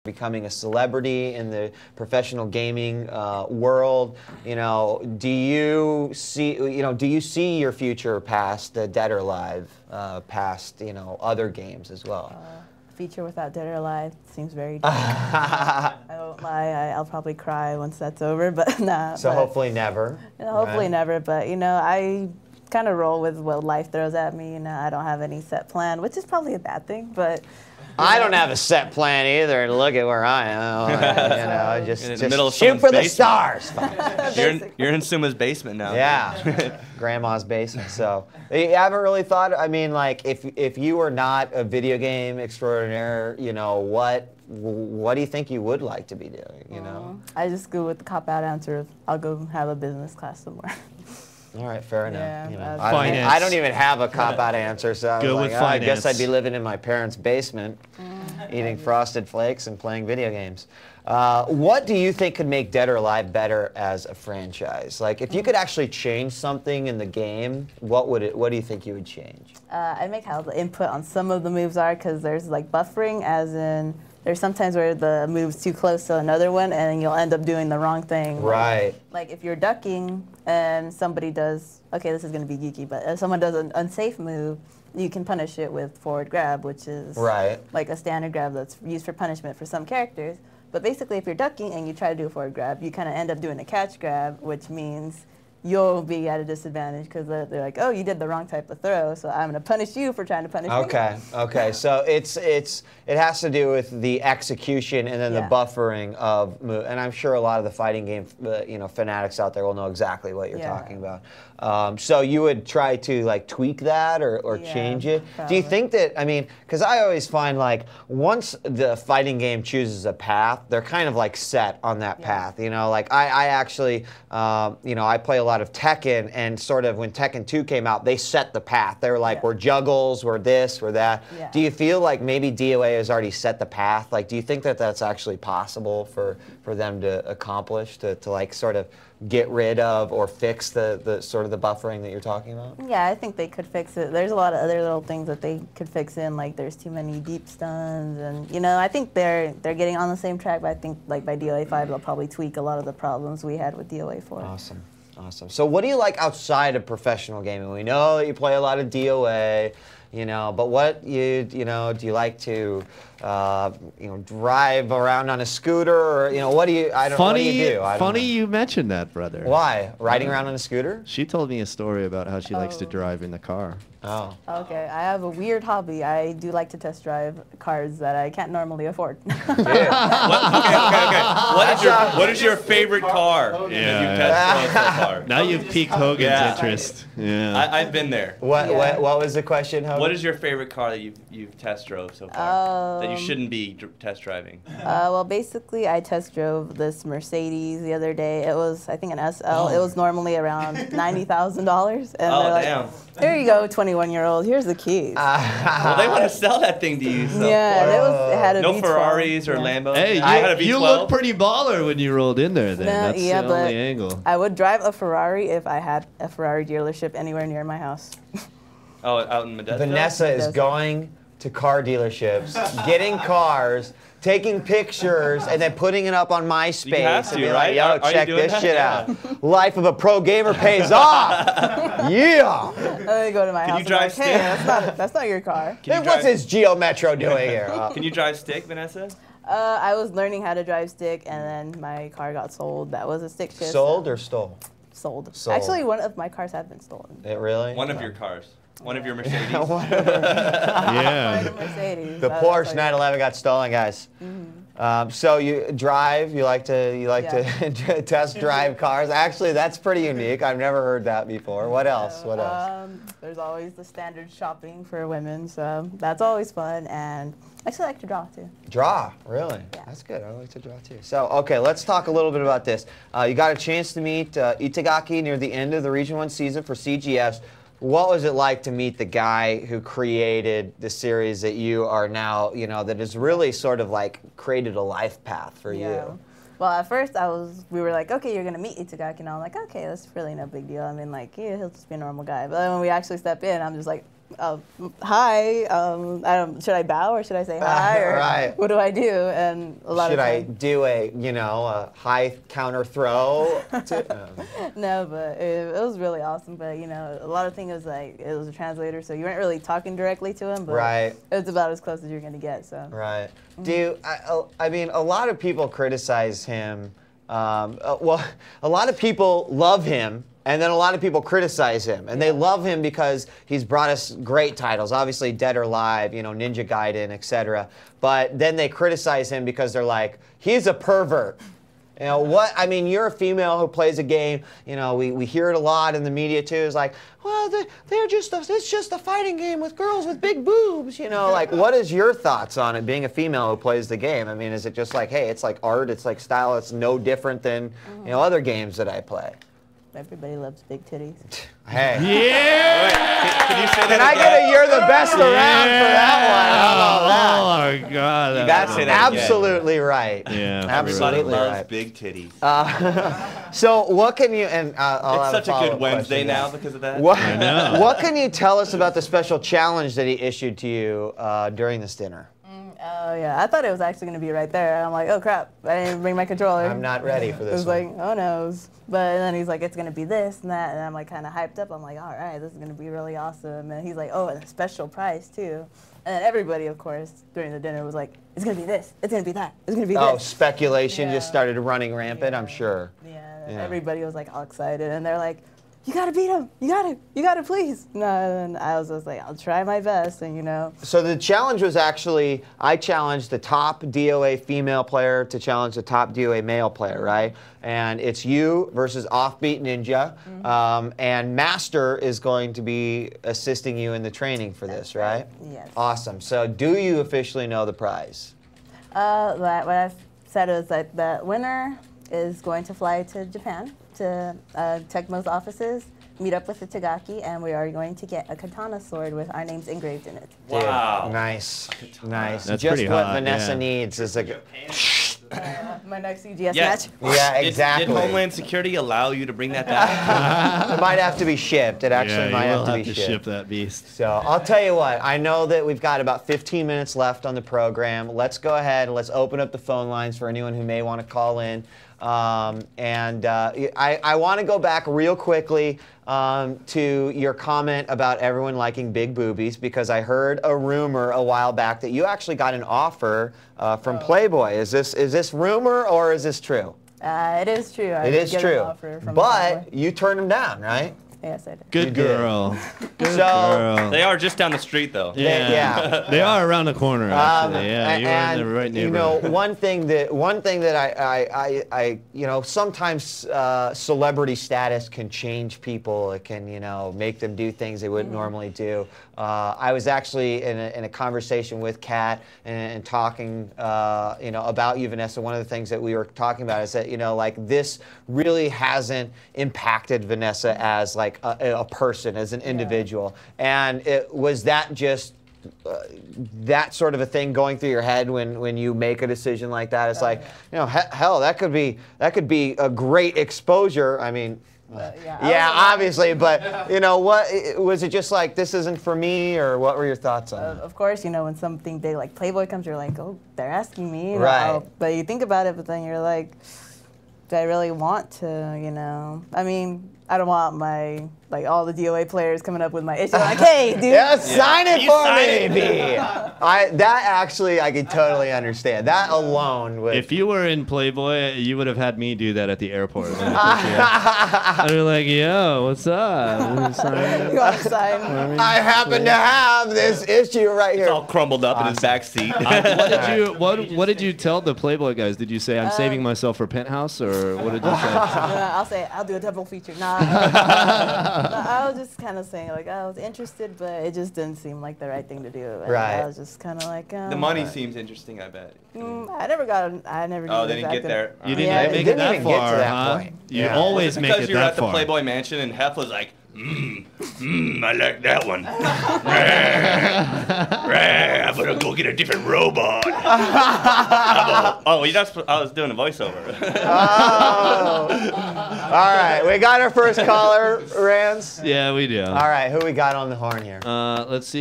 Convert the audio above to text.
becoming a celebrity in the professional gaming world. Do you see your future past Dead or Alive, past other games as well? Future without Dead or Alive seems very dark. I won't lie, I'll probably cry once that's over, but nah. So hopefully never. Hopefully never, but I kind of roll with what life throws at me. I don't have any set plan, which is probably a bad thing, but. I don't have a set plan either, and look at where I am. Just shoot for the stars. You're in Suma's basement now. Yeah, grandma's basement. So you haven't really thought. I mean, like, if you were not a video game extraordinaire, what do you think you would like to be doing? I just go with the cop-out answer of I'll go have a business class somewhere. All right, fair enough. Yeah, I don't even have a cop-out answer, so I guess I'd be living in my parents' basement, eating Frosted Flakes and playing video games. What do you think could make Dead or Alive better as a franchise? Like, if you could actually change something in the game, what do you think you would change? I'd make how the input on some of the moves are, because there's like buffering, as in there's sometimes where the move's too close to another one, and you'll end up doing the wrong thing. Right. Like if you're ducking and somebody does, okay, this is going to be geeky, but if someone does an unsafe move, you can punish it with forward grab, which is like a standard grab that's used for punishment for some characters. But basically, if you're ducking and you try to do a forward grab, you kind of end up doing a catch grab, which means you'll be at a disadvantage because they're like, oh, you did the wrong type of throw, so I'm going to punish you for trying to punish me. Okay. So it has to do with the execution and then the buffering of move. And I'm sure a lot of the fighting game fanatics out there will know exactly what you're talking about. So you would try to like tweak that or change it. Probably. Do you think that, I mean, because I always find like once the fighting game chooses a path, they're kind of like set on that path. Like I actually, I play a lot of Tekken, and sort of when Tekken 2 came out, they set the path. They were like, we're juggles, we're this, we're that. Do you feel like maybe DOA has already set the path? Like, do you think that that's actually possible for them to accomplish, to like sort of get rid of or fix the sort of the buffering that you're talking about? Yeah, I think they could fix it. There's a lot of other little things that they could fix in, like there's too many deep stuns, and I think they're getting on the same track, but I think like by DOA 5 they'll probably tweak a lot of the problems we had with DOA 4. Awesome. So what do you like outside of professional gaming? We know that you play a lot of DOA, but what do you like to drive around on a scooter, or what do you what do you do? Funny you mentioned that, brother. Why? Riding around on a scooter? She told me a story about how she likes to drive in the car. Oh. Okay, I have a weird hobby. I do like to test drive cars that I can't normally afford. Okay. What is your favorite car that you've tested so far? Now you've piqued Hogan's interest. Yeah. I've been there. What was the question, Hogan? What is your favorite car that you've test drove so far that you shouldn't be test driving? Well, basically, I test drove this Mercedes the other day. It was, I think, an SL. It was normally around $90,000, and they're like, damn. Here you go, 21-year-old. Here's the keys. Well, they want to sell that thing to you. So. Yeah, it had a no V12. Ferraris or Lambos. Hey, you look pretty baller when you rolled in there. Then that's the only angle. I would drive a Ferrari if I had a Ferrari dealership anywhere near my house. Oh, out in Modesto? Vanessa is going to car dealerships, getting cars, taking pictures, and then putting it up on MySpace. You have to, right? Yo, check this shit out. Life of a pro gamer pays off. Yeah. They go to my house. Can you drive stick? Hey, that's not your car. Then what's this Geo Metro doing here? Can you drive stick, Vanessa? I was learning how to drive stick, and then my car got sold. That was a stick shift. Sold or stole? Sold. Actually, one of my cars have been stolen. It really? One of your cars. One of your Mercedes. Yeah. Mercedes. The Porsche 911 got stolen, guys. So you drive. You like to test drive cars. Actually, that's pretty unique. I've never heard that before. What else? What else? There's always the standard shopping for women, so that's always fun. And I actually like to draw too. Draw, really? Yeah. That's good. I like to draw too. So, okay, let's talk a little bit about this. You got a chance to meet Itagaki near the end of the Region 1 season for CGS. What was it like to meet the guy who created the series that you are now, that has really sort of like created a life path for you? Well, at first we were like, okay, you're gonna meet Itagaki, and I'm like, okay, that's really no big deal. I mean, like, yeah, he'll just be a normal guy. But then when we actually step in, I'm just like, hi, should I bow or should I say hi? Or right. What do I do? And a lot should of I do a high counter throw? No, but it was really awesome. But a lot of things was like it was a translator, so you weren't really talking directly to him. But right. It was about as close as you're gonna get. So right. I mean, a lot of people criticize him. Well, a lot of people love him. And then a lot of people criticize him, and they love him because he's brought us great titles, obviously Dead or Alive, Ninja Gaiden, etc. But then they criticize him because they're like, he's a pervert. What? I mean, you're a female who plays a game. We hear it a lot in the media too. It's like, well, it's just a fighting game with girls with big boobs. Like, what is your thoughts on it? Being a female who plays the game. I mean, is it just like, hey, it's like art, it's like style, it's no different than other games that I play? Everybody loves big titties. Hey. Yeah! Can you say that Can I get a you're the best around for that one? How about that? Oh, my God. You got to say that Absolutely again. right. Yeah. Absolutely loves right. big titties. So what can you, and I'll it's have such a good Wednesday question. now because of that. I know. What can you tell us about the special challenge that he issued to you during this dinner? Oh, yeah. I thought it was actually going to be right there. I'm like, oh, crap. I didn't bring my controller. I'm not ready for this. It was like, oh, no. But then he's like, it's going to be this and that. And I'm like kind of hyped up. I'm like, all right, this is going to be really awesome. And he's like, oh, and a special prize, too. And then everybody, of course, during the dinner was like, it's going to be this. It's going to be that. It's going to be this. Oh, speculation just started running rampant, I'm sure. Yeah. Everybody was like all excited. And they're like, you gotta beat him. You gotta please. No, and I was just like, I'll try my best, and So the challenge was actually, I challenged the top DOA female player to challenge the top DOA male player, right? And it's you versus Offbeat Ninja, and Master is going to be assisting you in the training for this, right? Yes. Awesome. So do you officially know the prize? What I've said is that the winner is going to fly to Japan to Tecmo's offices, meet up with the Tagaki, and we are going to get a katana sword with our names engraved in it. Wow. Dude, nice. Nice. That's just pretty what hot, Vanessa needs is a... My next CGS match. Yeah, exactly. Did Homeland Security allow you to bring that back? It might have to be shipped. It actually might have to be shipped. Ship that beast. So I'll tell you what. I know that we've got about 15 minutes left on the program. Let's go ahead and let's open up the phone lines for anyone who may want to call in. I want to go back real quickly to your comment about everyone liking big boobies, because I heard a rumor a while back that you actually got an offer from Playboy. Is this rumor or is this true? It is true. It is true. But you turned him down, right? Yes, I did. Good girl. Good girl. They are just down the street, though. Yeah. They are around the corner, actually. Yeah, you're in the right neighborhood. One thing that I sometimes celebrity status can change people. It can, make them do things they wouldn't normally do. I was actually in a conversation with Kat and talking, about you, Vanessa. One of the things that we were talking about is that, this really hasn't impacted Vanessa as like a person, as an individual. And was that just that sort of a thing going through your head when you make a decision like that? It's like, hell, that could be a great exposure. I mean, obviously, but what was it just like, this isn't for me, or what were your thoughts on it? Of course, when something big like Playboy comes, you're like, oh, they're asking me, right? But you think about it, but then you're like, do I really want to? I mean, I don't want my all the DOA players coming up with my issue like, hey, dude. Sign it for me, B. That actually I could totally understand. That alone would. If you were in Playboy, you would have had me do that at the airport. And you're like, yo, what's up? You want to sign? I happen to have this issue right here. It's all crumbled up in his back seat. What did you tell the Playboy guys? Did you say I'm saving myself for Penthouse, or what did you say? I'll do a double feature. I was just kind of saying, I was interested, but it just didn't seem like the right thing to do. And I was just kind of like, the money seems interesting, I bet. I never Oh, they didn't get there. You didn't make it that far, huh? You always make it that far. Because you're at the Playboy Mansion and Hef was like, I like that one. I'm gonna go get a different robot. Oh, you're not I was doing a voiceover. Oh. All right, we got our first caller, Rance. Yeah, we do. All right, who we got on the horn here? Let's see.